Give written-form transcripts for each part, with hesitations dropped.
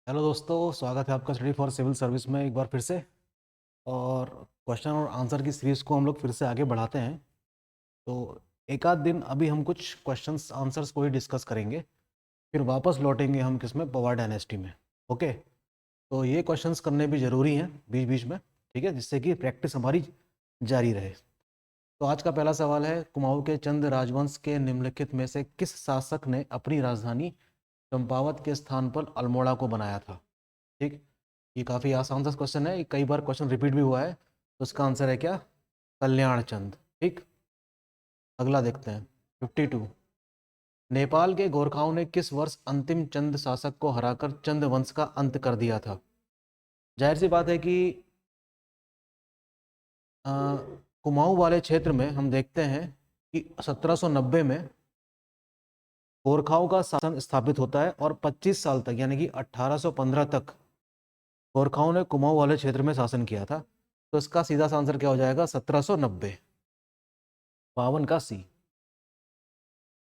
Hello दोस्तों, स्वागत है आपका स्टडी फॉर सिविल सर्विस में एक बार फिर से। और क्वेश्चन और आंसर की सीरीज़ को हम लोग फिर से आगे बढ़ाते हैं। तो एक आध दिन अभी हम कुछ क्वेश्चंस आंसर्स को ही डिस्कस करेंगे, फिर वापस लौटेंगे हम किसमें, पवार डायनेस्टी में। ओके, तो ये क्वेश्चंस करने भी ज़रूरी हैं बीच बीच में, ठीक है, जिससे कि प्रैक्टिस हमारी जारी रहे। तो आज का पहला सवाल है, कुमाऊं के चंद राजवंश के निम्नलिखित में से किस शासक ने अपनी राजधानी चंपावत के स्थान पर अल्मोड़ा को बनाया था? ठीक, ये काफ़ी आसान सा क्वेश्चन है, ये कई बार क्वेश्चन रिपीट भी हुआ है। तो इसका आंसर है क्या? कल्याण चंद। ठीक, अगला देखते हैं 52। नेपाल के गोरखाओं ने किस वर्ष अंतिम चंद शासक को हराकर चंद वंश का अंत कर दिया था? जाहिर सी बात है कि अ, कुमाऊं वाले क्षेत्र में हम देखते हैं कि 1790 में गोरखाओं का शासन स्थापित होता है और 25 साल तक यानी कि 1815 तक गोरखाओं ने कुमाऊं वाले क्षेत्र में शासन किया था। तो इसका सीधा सा आंसर क्या हो जाएगा? 1790, 52 का सी।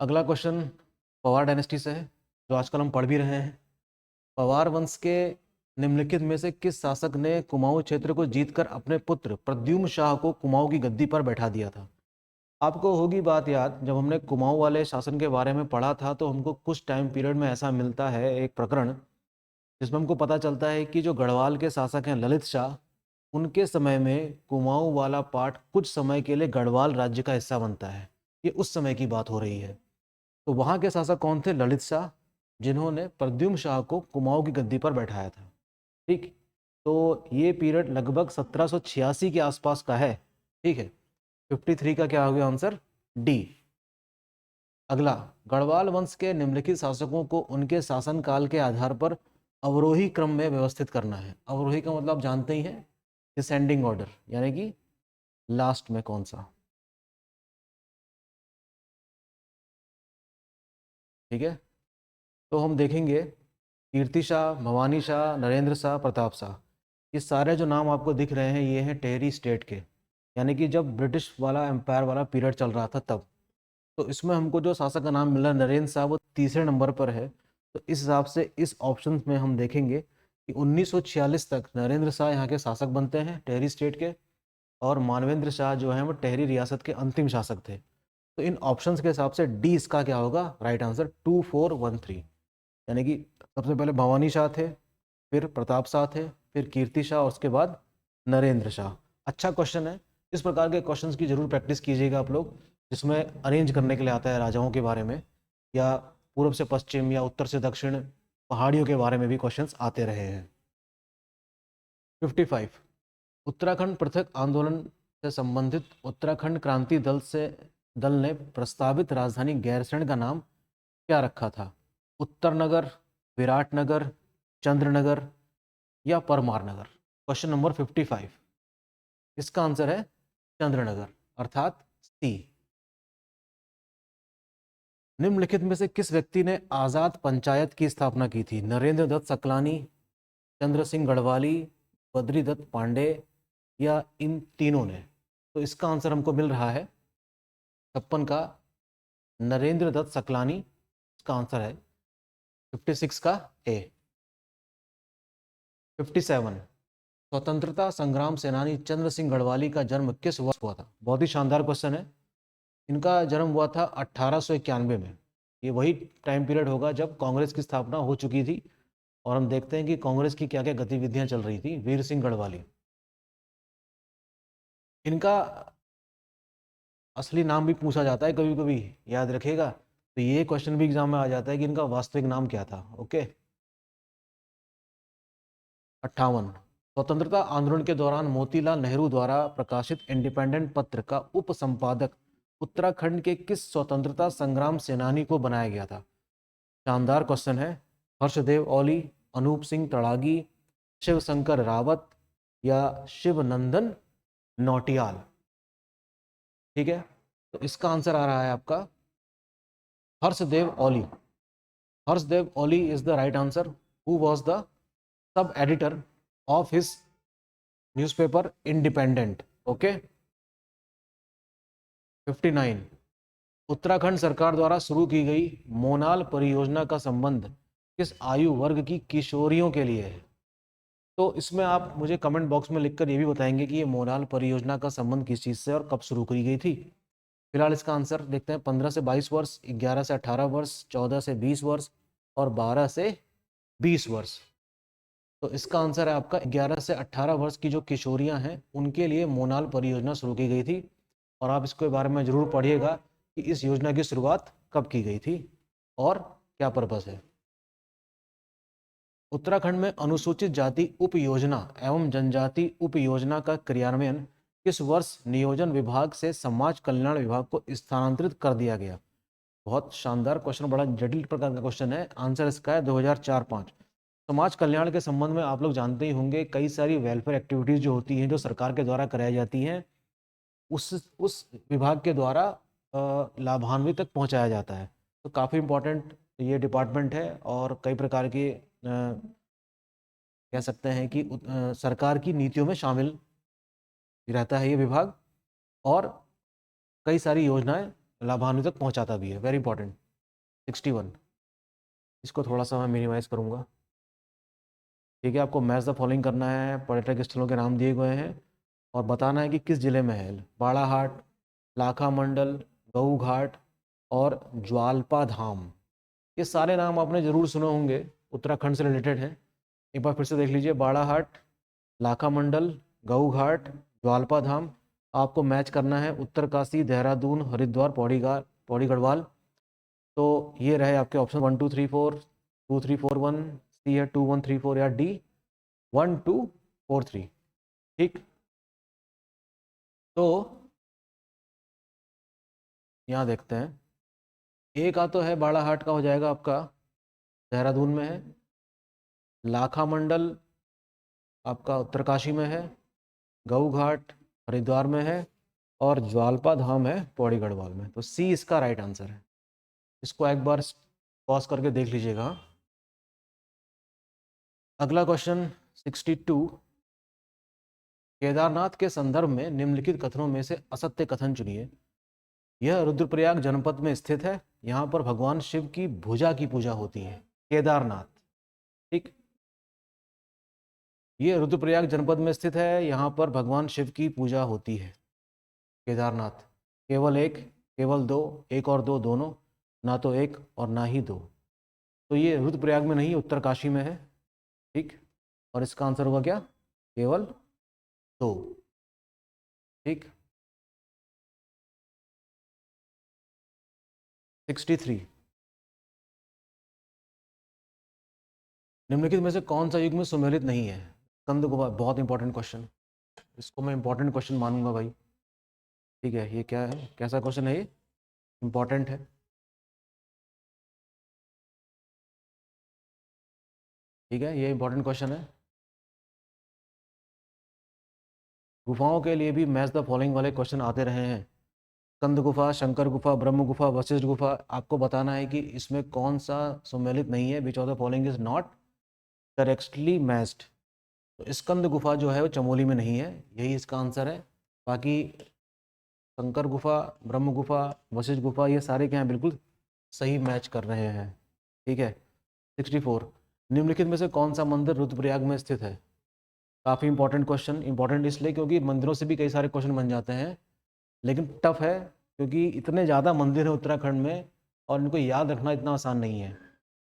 अगला क्वेश्चन पवार डायनेस्टी से है, जो आजकल हम पढ़ भी रहे हैं। पवार वंश के निम्नलिखित में से किस शासक ने कुमाऊं क्षेत्र को जीतकर अपने पुत्र प्रद्युम्न शाह को कुमाऊं की गद्दी पर बैठा दिया था? आपको होगी बात याद, जब हमने कुमाऊं वाले शासन के बारे में पढ़ा था तो हमको कुछ टाइम पीरियड में ऐसा मिलता है एक प्रकरण, जिसमें हमको पता चलता है कि जो गढ़वाल के शासक हैं ललित शाह, उनके समय में कुमाऊं वाला पार्ट कुछ समय के लिए गढ़वाल राज्य का हिस्सा बनता है। ये उस समय की बात हो रही है। तो वहां के शासक कौन थे? ललित शाह, जिन्होंने प्रद्युम्न शाह को कुमाऊं की गद्दी पर बैठाया था। ठीक, तो ये पीरियड लगभग 1786 के आसपास का है। ठीक है, 53 का क्या हो गया आंसर? डी। अगला, गढ़वाल वंश के निम्नलिखित शासकों को उनके शासनकाल के आधार पर अवरोही क्रम में व्यवस्थित करना है। अवरोही का मतलब जानते ही हैं, डिसेंडिंग ऑर्डर, यानी कि लास्ट में कौन सा। ठीक है, तो हम देखेंगे कीर्ति शाह, भवानी शाह, नरेंद्र शाह, प्रताप शाह। ये सारे जो नाम आपको दिख रहे हैं ये हैं टेरी स्टेट के, यानी कि जब ब्रिटिश वाला एम्पायर वाला पीरियड चल रहा था तब। तो इसमें हमको जो शासक का नाम मिला नरेंद्र शाह, वो तीसरे नंबर पर है। तो इस हिसाब से इस ऑप्शन में हम देखेंगे कि 1946 तक नरेंद्र शाह यहाँ के शासक बनते हैं टेहरी स्टेट के, और मानवेंद्र शाह जो है वो टेहरी रियासत के अंतिम शासक थे। तो इन ऑप्शंस के हिसाब से डी इसका क्या होगा? राइट आंसर 2413, यानी कि सबसे पहले भवानी शाह थे, फिर प्रताप शाह थे, फिर कीर्ति शाह और उसके बाद नरेंद्र शाह। अच्छा क्वेश्चन है, इस प्रकार के क्वेश्चंस की जरूर प्रैक्टिस कीजिएगा आप लोग, जिसमें अरेंज करने के लिए आता है राजाओं के बारे में, या पूर्व से पश्चिम या उत्तर से दक्षिण पहाड़ियों के बारे में भी क्वेश्चंस आते रहे हैं। 55, उत्तराखंड पृथक आंदोलन से संबंधित उत्तराखंड क्रांति दल ने प्रस्तावित राजधानी गैरसैंण का नाम क्या रखा था? उत्तरनगर, विराटनगर, चंद्रनगर या परमारनगर? क्वेश्चन नंबर 55, इसका आंसर है चंद्रनगर, अर्थात सी। निम्नलिखित में से किस व्यक्ति ने आजाद पंचायत की स्थापना की थी? नरेंद्र दत्त सकलानी, चंद्र सिंह गढ़वाली, बद्री दत्त पांडे या इन तीनों ने? तो इसका आंसर हमको मिल रहा है 56 का नरेंद्र दत्त सकलानी, इसका आंसर है 56 का ए। 57, स्वतंत्रता संग्राम सेनानी चंद्र सिंह गढ़वाली का जन्म किस वर्ष हुआ था? बहुत ही शानदार क्वेश्चन है। इनका जन्म हुआ था 1891 में। ये वही टाइम पीरियड होगा जब कांग्रेस की स्थापना हो चुकी थी, और हम देखते हैं कि कांग्रेस की क्या क्या गतिविधियां चल रही थी। वीर सिंह गढ़वाली, इनका असली नाम भी पूछा जाता है कभी कभी, याद रखिएगा। तो ये क्वेश्चन भी एग्जाम में आ जाता है कि इनका वास्तविक नाम क्या था। ओके, 58, स्वतंत्रता आंदोलन के दौरान मोतीलाल नेहरू द्वारा प्रकाशित इंडिपेंडेंट पत्र का उप संपादक उत्तराखंड के किस स्वतंत्रता संग्राम सेनानी को बनाया गया था? शानदार क्वेश्चन है। हर्षदेव औली, अनूप सिंह तड़ागी, शिवशंकर रावत या शिवनंदन नौटियाल? ठीक है, तो इसका आंसर आ रहा है आपका Harshadeva Auli. Harshadeva Auli is the right answer, who was the sub editor of his newspaper independent. Okay, 59, Uttarakhand सरकार द्वारा शुरू की गई मोनाल परियोजना का संबंध किस आयु वर्ग की किशोरियों के लिए है? तो इसमें आप मुझे कमेंट बॉक्स में लिखकर ये भी बताएंगे कि ये मोनाल परियोजना का संबंध किस चीज़ से और कब शुरू की गई थी। फिलहाल इसका आंसर देखते हैं। 15 से 22 वर्ष, 11 से 18 वर्ष, 14 से 20 वर्ष और 12 से 20 वर्ष। तो इसका आंसर है आपका 11 से 18 वर्ष की जो किशोरियां हैं उनके लिए मोनाल परियोजना शुरू की गई थी। और आप इसके बारे में जरूर पढ़िएगा कि इस योजना की शुरुआत कब की गई थी और क्या पर्पस है। उत्तराखंड में अनुसूचित जाति उप योजना एवं जनजाति उप योजना का क्रियान्वयन किस वर्ष नियोजन विभाग से समाज कल्याण विभाग को स्थानांतरित कर दिया गया? बहुत शानदार क्वेश्चन, बड़ा जटिल प्रकार का क्वेश्चन है। आंसर इसका है 2004-05। समाज कल्याण के संबंध में आप लोग जानते ही होंगे, कई सारी वेलफेयर एक्टिविटीज जो होती हैं जो सरकार के द्वारा कराई जाती हैं उस विभाग के द्वारा लाभान्वित तक पहुंचाया जाता है। तो काफ़ी इम्पोर्टेंट ये डिपार्टमेंट है और कई प्रकार के कह सकते हैं कि सरकार की नीतियों में शामिल रहता है ये विभाग और कई सारी योजनाएं लाभान्वित तक पहुंचाता भी है। Very important. 61, इसको थोड़ा सा मैं मिनिमाइज करूंगा। ठीक है, आपको मैच द फॉलोइंग करना है। पर्यटक स्थलों के नाम दिए गए हैं और बताना है कि किस जिले में है। बाड़ाहाट, लाखा मंडल, गऊ घाट और ज्वाल्पा धाम। ये सारे नाम आपने जरूर सुने होंगे, उत्तराखंड से रिलेटेड है। एक बार फिर से देख लीजिए, बाड़ाहाट, लाखा मंडल, गऊ घाट, ज्वाल्पा धाम। आपको मैच करना है उत्तरकाशी, देहरादून, हरिद्वार, पौड़ी गढ़वाल। तो ये रहे आपके ऑप्शन 1 2 3 4, 2 3 4 1, सी है 2 1 3 4 या डी 1 2 4 3। ठीक, तो यहाँ देखते हैं। ए का तो है बाड़ाहाट का हो जाएगा आपका, देहरादून में है। लाखा मंडल आपका उत्तरकाशी में है। गऊ घाट हरिद्वार में है और ज्वाल्पा धाम है पौड़ी गढ़वाल में। तो सी इसका राइट आंसर है। इसको एक बार पॉज करके देख लीजिएगा। अगला क्वेश्चन 62। केदारनाथ के संदर्भ में निम्नलिखित कथनों में से असत्य कथन चुनिए। यह रुद्रप्रयाग जनपद में स्थित है। यहाँ पर भगवान शिव की भुजा की पूजा होती है। केदारनाथ, ठीक, ये रुद्रप्रयाग जनपद में स्थित है। यहाँ पर भगवान शिव की पूजा होती है। केदारनाथ, केवल एक, केवल दो, एक और दो दोनों, ना तो एक और ना ही दो। तो ये रुद्रप्रयाग में नहीं, उत्तरकाशी में है। ठीक, और इसका आंसर होगा क्या? केवल दो। ठीक, 63। निम्नलिखित में से कौन सा युग में सुमेलित नहीं है? स्कंद गुफा, बहुत इंपॉर्टेंट क्वेश्चन, इसको मैं इंपॉर्टेंट क्वेश्चन मानूंगा भाई। ठीक है, ये क्या है, कैसा क्वेश्चन है ये? इंपॉर्टेंट है। ठीक है, ये इंपॉर्टेंट क्वेश्चन है। गुफाओं के लिए भी मैच द फॉलोइंग वाले क्वेश्चन आते रहे हैं। स्कंद गुफा, शंकर गुफा, ब्रह्म गुफा, वशिष्ठ गुफा। आपको बताना है कि इसमें कौन सा सुमेलित नहीं है। Which of the following is not correctly matched? तो स्कंद गुफा जो है वो चमोली में नहीं है, यही इसका आंसर है। बाकी शंकर गुफा, ब्रह्म गुफा, वशिष्ठ गुफा, ये सारे क्या हैं, बिल्कुल सही मैच कर रहे हैं। ठीक है। 64। निम्नलिखित में से कौन सा मंदिर रुद्रप्रयाग में स्थित है? काफ़ी इंपॉर्टेंट क्वेश्चन। इंपॉर्टेंट इसलिए क्योंकि मंदिरों से भी कई सारे क्वेश्चन बन जाते हैं, लेकिन टफ है क्योंकि इतने ज़्यादा मंदिर हैं उत्तराखंड में और इनको याद रखना इतना आसान नहीं है,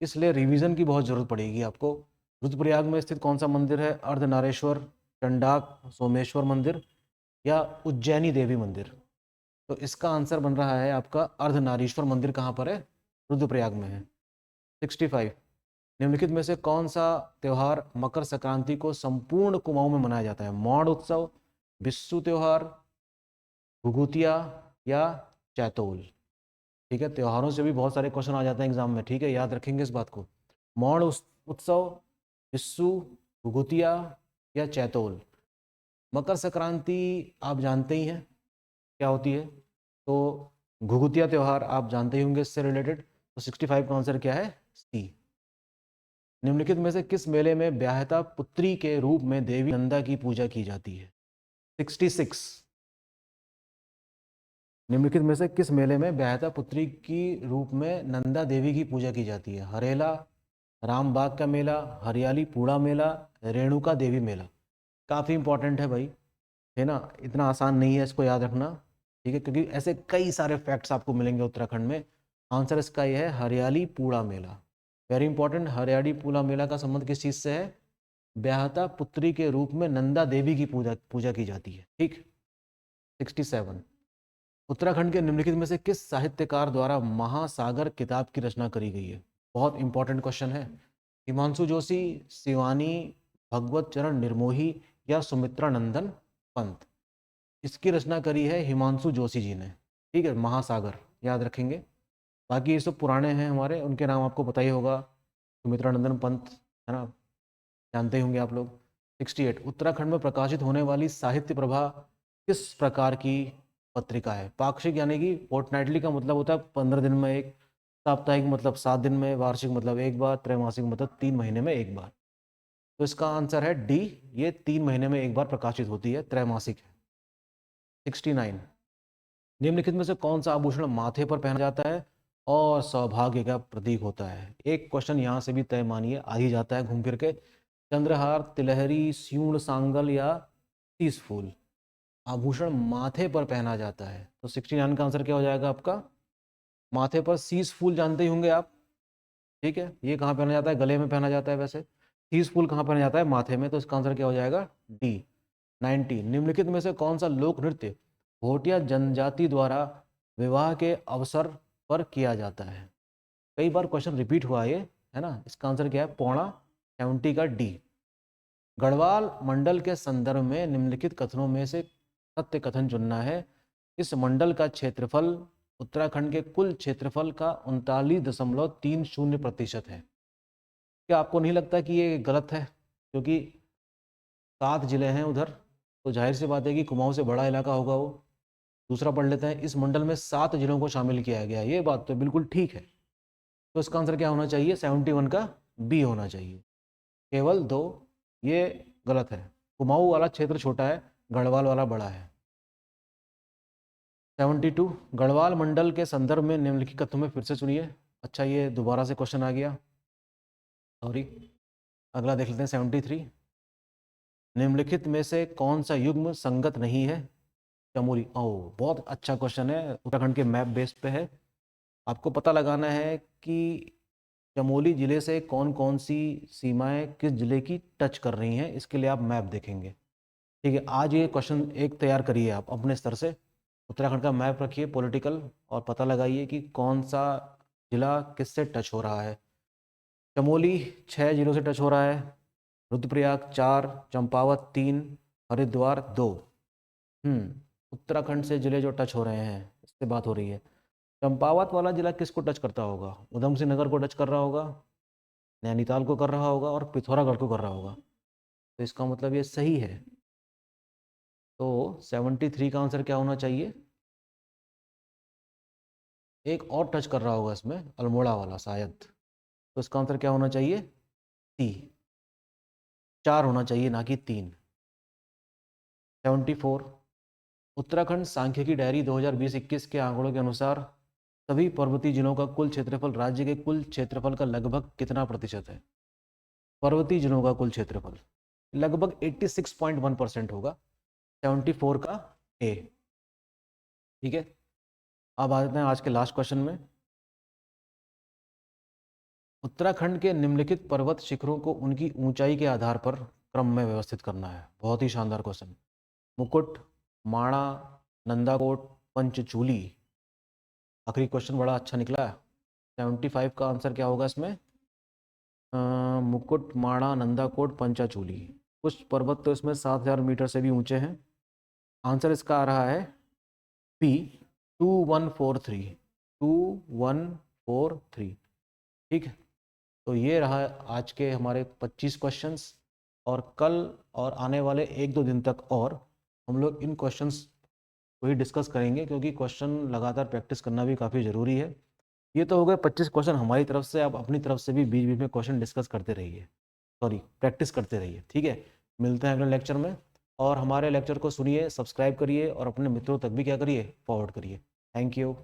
इसलिए रिवीजन की बहुत ज़रूरत पड़ेगी आपको। रुद्रप्रयाग में स्थित कौन सा मंदिर है? अर्धनारेश्वर, चंडाक, सोमेश्वर मंदिर या उज्जैनी देवी मंदिर? तो इसका आंसर बन रहा है आपका अर्धनारीश्वर मंदिर। कहाँ पर है? रुद्रप्रयाग में है। 65। निम्नलिखित में से कौन सा त्यौहार मकर संक्रांति को संपूर्ण कुमाऊं में मनाया जाता है? मौड़ उत्सव, बिस्सू त्यौहार, घुघुतिया या चैतोल? ठीक है, त्योहारों से भी बहुत सारे क्वेश्चन आ जाते हैं एग्जाम में। ठीक है, याद रखेंगे इस बात को। मौड़ उत्सव, बिस्सू, घुघुतिया या चैतोल? मकर संक्रांति आप जानते ही हैं क्या होती है, तो घुघुतिया त्यौहार आप जानते ही होंगे इससे रिलेटेड। तो 65 का आंसर क्या है? सी। निम्नलिखित में से किस मेले में ब्याहता पुत्री के रूप में देवी नंदा की पूजा की जाती है? 66। निम्नलिखित में से किस मेले में ब्याहता पुत्री की रूप में नंदा देवी की पूजा की जाती है? हरेला, रामबाग का मेला, हरियाली पूड़ा मेला, रेणुका देवी मेला। काफ़ी इंपॉर्टेंट है भाई, है ना, इतना आसान नहीं है इसको याद रखना, ठीक है, क्योंकि ऐसे कई सारे फैक्ट्स आपको मिलेंगे उत्तराखंड में। आंसर इसका ये है हरियाली पूड़ा मेला, वेरी इंपॉर्टेंट। हरियाली पूड़ा मेला का संबंध किस चीज़ से है? ब्याहता पुत्री के रूप में नंदा देवी की पूजा की जाती है, ठीक। 67, उत्तराखंड के निम्नलिखित में से किस साहित्यकार द्वारा महासागर किताब की रचना करी गई है? बहुत इंपॉर्टेंट क्वेश्चन है। हिमांशु जोशी, शिवानी भगवत चरण निर्मोही या सुमित्रा नंदन पंत? इसकी रचना करी है हिमांशु जोशी जी ने, ठीक है, महासागर याद रखेंगे। बाकी ये सब पुराने हैं हमारे, उनके नाम आपको पता ही होगा, सुमित्रा नंदन पंत, है ना, जानते ही होंगे आप लोग। 68, उत्तराखंड में प्रकाशित होने वाली साहित्य प्रभा किस प्रकार की पत्रिका है? पाक्षिक यानी कि फोर्टनाइटली का मतलब होता है 15 दिन में एक, साप्ताहिक मतलब 7 दिन में, वार्षिक मतलब एक बार, त्रैमासिक मतलब 3 महीने में एक बार। तो इसका आंसर है डी, ये 3 महीने में एक बार प्रकाशित होती है, त्रैमासिक है। 69, निम्नलिखित में से कौन सा आभूषण माथे पर पहना जाता है और सौभाग्य का प्रतीक होता है? एक क्वेश्चन यहाँ से भी तय मानिए आ ही जाता है घूम फिर के। चंद्रहार, तिलहरी, स्यूण सांगल या तीस फूल? आभूषण माथे पर पहना जाता है, तो 69 का आंसर क्या हो जाएगा आपका? माथे पर सीस फूल जानते ही होंगे आप, ठीक है, ये कहाँ पहना जाता है? गले में पहना जाता है। वैसे सीस फूल कहाँ पहना जाता है? माथे में, तो इसका आंसर क्या हो जाएगा? डी। 90, निम्नलिखित में से कौन सा लोक नृत्य भोटिया जनजाति द्वारा विवाह के अवसर पर किया जाता है? कई बार क्वेश्चन रिपीट हुआ ये, है ना, इसका आंसर क्या है? पौड़ा 70 का डी। गढ़वाल मंडल के संदर्भ में निम्नलिखित कथनों में से सत्य कथन चुनना है। इस मंडल का क्षेत्रफल उत्तराखंड के कुल क्षेत्रफल का 39.30% है। क्या आपको नहीं लगता कि ये गलत है? क्योंकि 7 जिले हैं उधर, तो जाहिर सी बात है कि कुमाऊं से बड़ा इलाका होगा वो। दूसरा पढ़ लेते हैं, इस मंडल में 7 जिलों को शामिल किया गया, ये बात तो बिल्कुल ठीक है। तो इसका आंसर क्या होना चाहिए? 71 का बी होना चाहिए। केवल 2 ये गलत है, कुमाऊं वाला क्षेत्र छोटा है, गढ़वाल वाला बड़ा है। 72, गढ़वाल मंडल के संदर्भ में निम्नलिखित कथनों में फिर से सुनिए। अच्छा, ये दोबारा से क्वेश्चन आ गया, सॉरी। अगला देख लेते हैं 73, निम्नलिखित में से कौन सा युग्म संगत नहीं है? चमोली। ओ, बहुत अच्छा क्वेश्चन है, उत्तराखंड के मैप बेस पे है। आपको पता लगाना है कि चमोली जिले से कौन कौन सी सीमाएं किस जिले की टच कर रही हैं, इसके लिए आप मैप देखेंगे, ठीक है। आज ये क्वेश्चन एक तैयार करिए आप अपने स्तर से, उत्तराखंड का मैप रखिए पॉलिटिकल, और पता लगाइए कि कौन सा जिला किससे टच हो रहा है। चमोली 6 जिलों से टच हो रहा है, रुद्रप्रयाग 4, चंपावत 3, हरिद्वार 2। उत्तराखंड से जिले जो टच हो रहे हैं, इससे बात हो रही है। चंपावत वाला जिला किसको टच करता होगा? उधम सिंह नगर को टच कर रहा होगा, नैनीताल को कर रहा होगा, और पिथौरागढ़ को कर रहा होगा, तो इसका मतलब ये सही है। तो 73 का आंसर क्या होना चाहिए? एक और टच कर रहा होगा इसमें, अल्मोड़ा वाला शायद, तो इसका आंसर क्या होना चाहिए? सी, 4 होना चाहिए, ना कि 3। 74, उत्तराखंड सांख्यिकी डायरी 2020-21 के आंकड़ों के अनुसार सभी पर्वतीय जिलों का कुल क्षेत्रफल राज्य के कुल क्षेत्रफल का लगभग कितना प्रतिशत है? पर्वतीय जिलों का कुल क्षेत्रफल लगभग 86.1% होगा, 74 का ए, ठीक है। अब आ जाते हैं आज के लास्ट क्वेश्चन में। उत्तराखंड के निम्नलिखित पर्वत शिखरों को उनकी ऊंचाई के आधार पर क्रम में व्यवस्थित करना है। बहुत ही शानदार क्वेश्चन। मुकुट, माणा, नंदाकोट, पंचचूली। आखिरी क्वेश्चन बड़ा अच्छा निकला। 75 का आंसर क्या होगा इसमें? मुकुट, माणा, नंदाकोट, पंचाचूली। कुछ पर्वत तो इसमें 7000 मीटर से भी ऊंचे हैं। आंसर इसका आ रहा है पी, 2143, 2143, ठीक है। तो ये रहा आज के हमारे 25 क्वेश्चंस, और कल और आने वाले 1-2 दिन तक और हम लोग इन क्वेश्चंस को ही डिस्कस करेंगे, क्योंकि क्वेश्चन लगातार प्रैक्टिस करना भी काफ़ी ज़रूरी है। ये तो हो गए 25 क्वेश्चन हमारी तरफ से, आप अपनी तरफ से भी बीच बीच में क्वेश्चन डिस्कस करते रहिए, सॉरी प्रैक्टिस करते रहिए, ठीक है। मिलते हैं अगले लेक्चर में, और हमारे लेक्चर को सुनिए, सब्सक्राइब करिए, और अपने मित्रों तक भी क्या करिए? फॉरवर्ड करिए। Thank you.